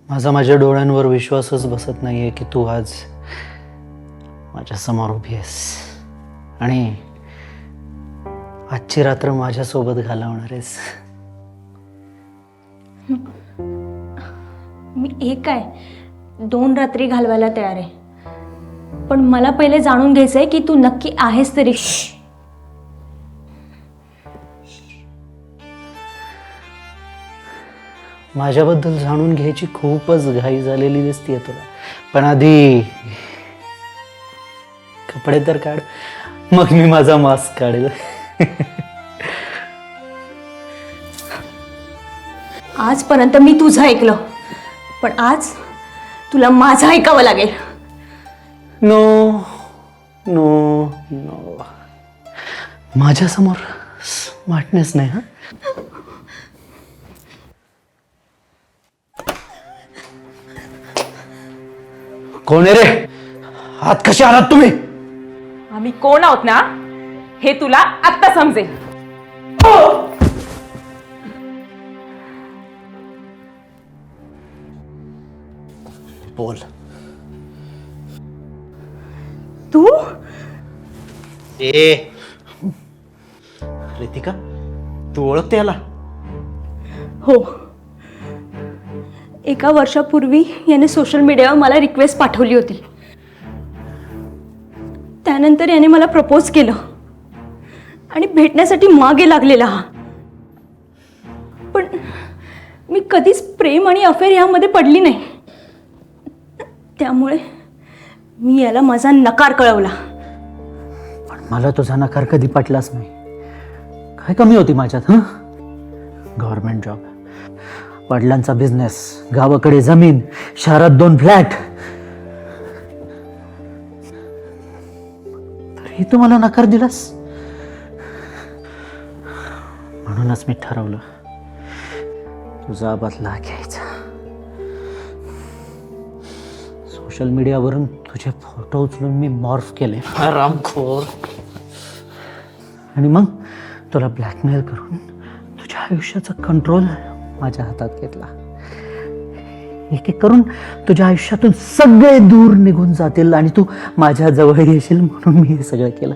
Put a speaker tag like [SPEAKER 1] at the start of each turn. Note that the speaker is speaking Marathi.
[SPEAKER 1] माझा माझ्या डोळ्यांवर विश्वासच बसत नाहीये की तू आज माझ्या समोर उभी आहेस आणि आजची रात्र माझ्यासोबत घालवणार आहेस.
[SPEAKER 2] मी एक काय 2 रात्री घालवायला तयार आहे, पण मला पहिले जाणून घ्यायचंय की तू नक्की आहेस तरी.
[SPEAKER 1] माझ्याबद्दल जाणून घ्यायची खूपच घाई झालेली दिसतीये तुला, पण आधी कपडे तर काढ, मग मी माझा मास्क काढेल.
[SPEAKER 2] आजपर्यंत मी तुझं ऐकलं, पण आज तुला माझं ऐकावं लागेल.
[SPEAKER 1] नो नो नो, माझ्यासमोर स्मार्टनेस नाही. हा, कोण आहे रे? हात कसे आलात तुम्ही?
[SPEAKER 3] आम्ही कोण आहोत ना हे तुला आत्ता समजेल.
[SPEAKER 1] बोल.
[SPEAKER 2] तू
[SPEAKER 1] ए रितिका, तू ओळखते याला?
[SPEAKER 2] हो, एका वर्षापूर्वी याने सोशल मीडियावर मला रिक्वेस्ट पाठवली होती. त्यानंतर याने मला प्रपोज केलं आणि भेटण्यासाठी मागे लागलेला हा. पण मी कधीच प्रेम आणि अफेअर यामध्ये पडली नाही, त्यामुळे मी याला माझा नकार कळवला.
[SPEAKER 1] पण मला तुझा नकार कधी पटलाच नाही. काय कमी होती माझ्यात? हं, गव्हर्नमेंट जॉब, वडिलांचा बिझनेस, गावाकडे जमीन, शहरात 2 फ्लॅट, तरी तू मला नकार दिलास. म्हणूनच मी ठरवलं तुझा बदला घ्यायचा. सोशल मीडियावरून तुझे फोटो उचलून मी मॉर्फ केले, आरामखोर, आणि मग तुला ब्लॅकमेल करून तुझ्या आयुष्याचा कंट्रोल माझ्या हातात घेतला. एक एक करून तुझ्या आयुष्यातून सगळे दूर निघून जातील आणि तू माझ्या जवळ येशील म्हणून मी हे सगळं केलं.